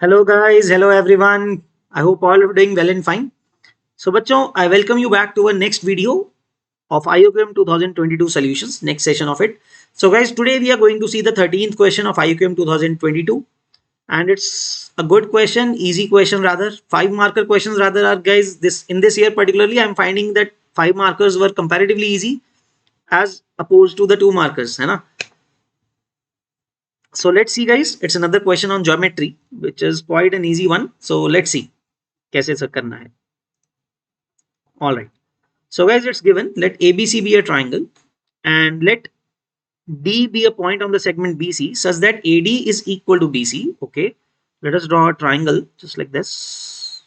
Hello guys, hello everyone. I hope all are doing well and fine. So बच्चों, I welcome you back to our next video of IUQM 2022 solutions, next session of it. So guys, today we are going to see the 13th question of IUQM 2022 and it's a good question, easy question rather, 5 marker questions rather are guys this in this year particularly I'm finding that 5 markers were comparatively easy as opposed to the 2 markers, है ना? So let's see guys, it's another question on geometry which is quite an easy one. So let's see कैसे sir करना है. All right. So guys, it's given. Let ABC be a triangle and let D be a point on the segment BC such that AD is equal to BC. Okay. Let us draw a triangle just like this,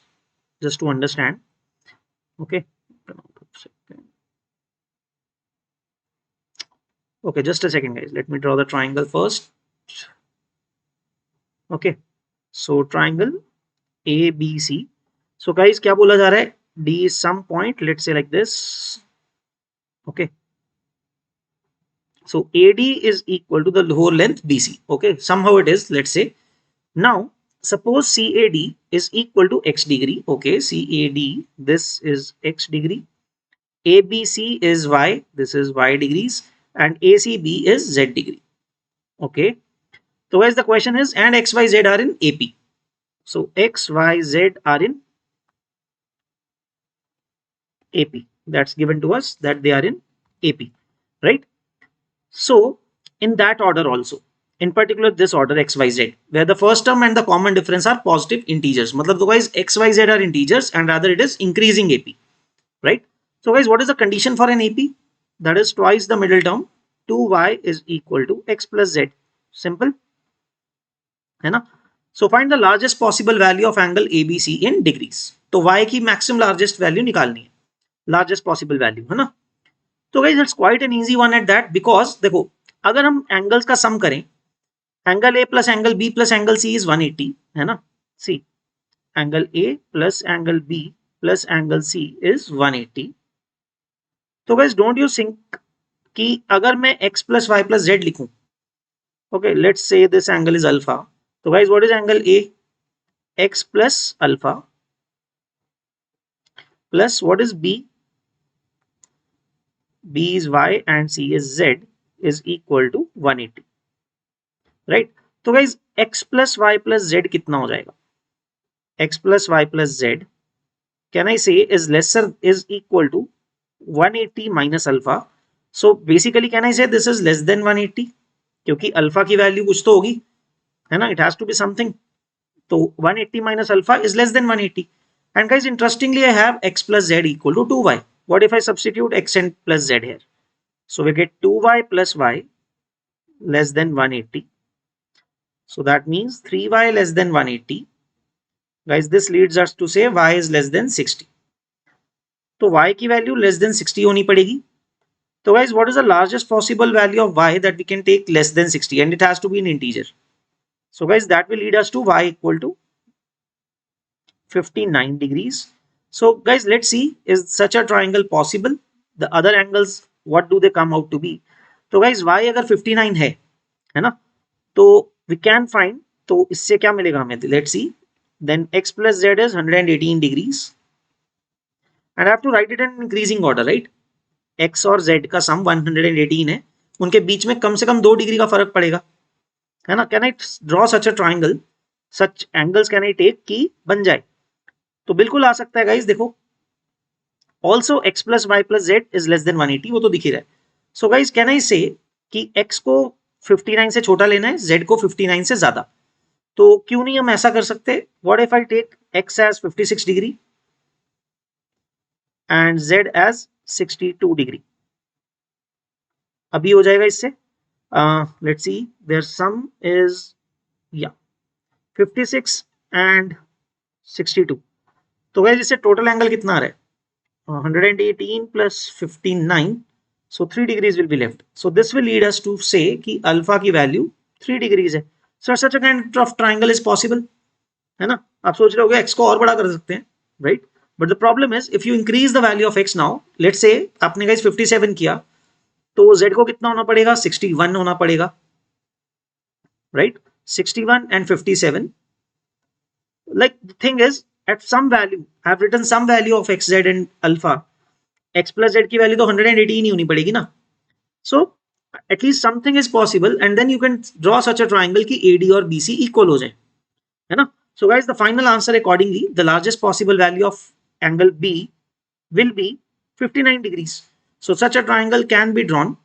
just to understand. Okay. Okay, just a second, guys. Let me draw the triangle first. Okay. So triangle ABC. So guys, क्या बोला जा रहा है? D is some point. Let's say like this. Okay. So AD is equal to the whole length BC. Okay, somehow it is, let's say. Now, suppose CAD is equal to x degree. Okay, CAD, this is x degree. ABC is y, this is y degrees. And ACB is z degree. Okay. So guys, the question is, and x, y, z are in AP. So x, y, z are in AP. That's given to us that they are in AP, right? So in that order also, in particular this order xyz, where the first term and the common difference are positive integers. Matlab तो guys xyz are integers and rather it is increasing AP, right? So guys, what is the condition for an AP? That is twice the middle term, 2y is equal to x plus z. Simple, है ना? So find the largest possible value of angle ABC in degrees. तो y की maximum largest value निकालनी है, largest possible value, है ना? तो guys it's quite an easy one at that because देखो अगर हम एंगल्स का सम करें, angle A plus angle B plus angle C is 180, है ना? C angle A plus angle B plus angle C is 180. तो गाइस डोंट यू थिंक कि अगर मैं x plus Y plus z लिखूं, okay let's say this angle is alpha. तो guys what is angle A? x plus alpha plus what is b? b is y and c is z is equal to 180, right? तो guys x plus y plus z कितना हो जाएगा? x plus y plus z can I say is equal to 180 minus alpha. So basically can I say this is less than 180 क्योंकि alpha की value कुछ तो होगी, है ना? It has to be something. तो 180 minus alpha is less than 180. And guys, interestingly, I have x plus z equal to 2y. What if I substitute x and plus z here? So we get 2y plus y less than 180. So that means 3y less than 180. Guys, this leads us to say y is less than 60. तो y की value less than 60 होनी पड़ेगी. तो guys, what is the largest possible value of y that we can take less than 60, and it has to be an integer. So guys, that will lead us to y equal to 59 degrees. So guys, let's see, is such a triangle possible? The other angles, what do they come out to be? तो guys, y अगर 59 है ना, तो we can find, तो इससे क्या मिलेगा हमें? Let's see. Then x plus z is 118 degrees. And I have to write it in increasing order, right? x और z का सम 118 है, उनके बीच में कम से कम 2 डिग्री का फर्क पड़ेगा, है ना? Can I draw such a triangle, such angles can I take कि बन जाए? तो बिल्कुल आ सकता है गाइस. देखो also x plus Y plus Z is less than 180, वो तो दिख ही रहा है. सो गाइस कैन आई से कि x को 59 से छोटा लेना है, z को 59 से ज्यादा. तो क्यों नहीं हम ऐसा कर सकते? What if I take x as 56 degree and z as 62 degree. अभी हो जाएगा इससे. Let's see, their sum is या 56 एंड 62. तो गाइस इससे टोटल एंगल कितना आ रहा है? 118 plus 59, so 3 degrees will be left. So this will lead us to say कि अल्फा की वैल्यू 3 degrees है. So such a kind of triangle is possible, है ना? आप सोच रहे होगे x को और बड़ा कर सकते हैं, right? But the problem is if you increase the value of x now, let's say आपने गाइस 57 किया, तो z को कितना होना पड़ेगा? 61 होना पड़ेगा, right? 61 and 57. like the thing is at some value I have written some value of xz and alpha, x plus z की वैल्यू तो 180 ही होनी पड़ेगी ना. So at least something is possible and then you can draw such a triangle कि AD और BC equal हो जाए, है ना. So guys, the final answer accordingly, the largest possible value of angle B will be 59 degrees. So such a triangle can be drawn.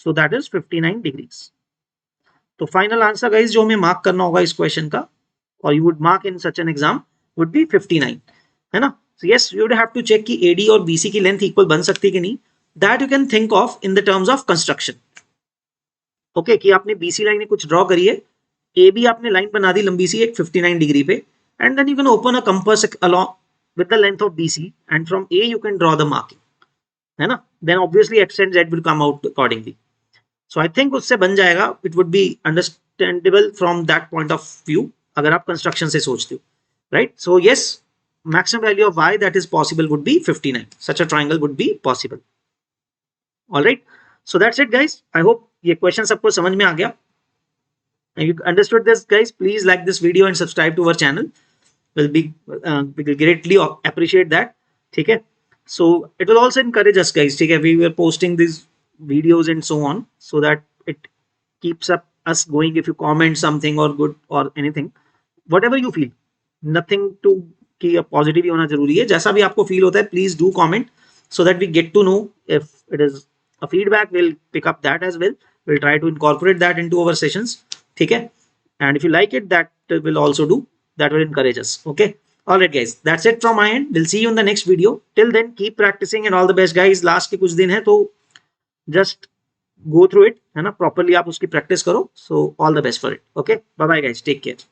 So that is 59 degrees. तो final answer guys जो हमें mark करना होगा इस question का, और you would mark in such an exam, would be 59, है ना. So yes, you would have to check कि एडी और बीसी की लेंथ इक्वल बन सकती है कि नहीं. That you can think of in the terms of construction. Okay, कि आपने बीसी लाइन कुछ ड्रॉ करी है, ए बी आपने लाइन बना दी लंबी सी एक 59 डिग्री पे, and then you can open a compass along with the length of BC and from A you can draw the marking, है ना. Then obviously X and Z will come out accordingly. So I think उससे बन जाएगा. It would be understandable from that point of view अगर आप construction से सोचते हो, right. So yes, maximum value of y that is possible would be 59. Such a triangle would be possible. All right. So that's it, guys. I hope ये question सबको समझ में आ गया. If you understood this, guys, please like this video and subscribe to our channel. Will greatly appreciate that. ठीक है. So it will also encourage us, guys. ठीक है. We were posting these videos and so on, so that it keeps up us going. If you comment something or good or anything, whatever you feel, nothing to कि positive ही होना जरूरी है. जैसा भी आपको फील होता है, please do comment so that we get to know. If it is a feedback, will pick up that as well. Will try to incorporate that into our sessions. ठीक है. And if you like it, that will also do. That will encourage us. Okay. All right, guys. That's it from my end. We'll see you in the next video. Till then, keep practicing and all the best, guys. Last के कुछ दिन है तो just go through it, है ना. Properly आप उसकी practice करो. So all the best for it. Okay. Bye bye, guys. Take care.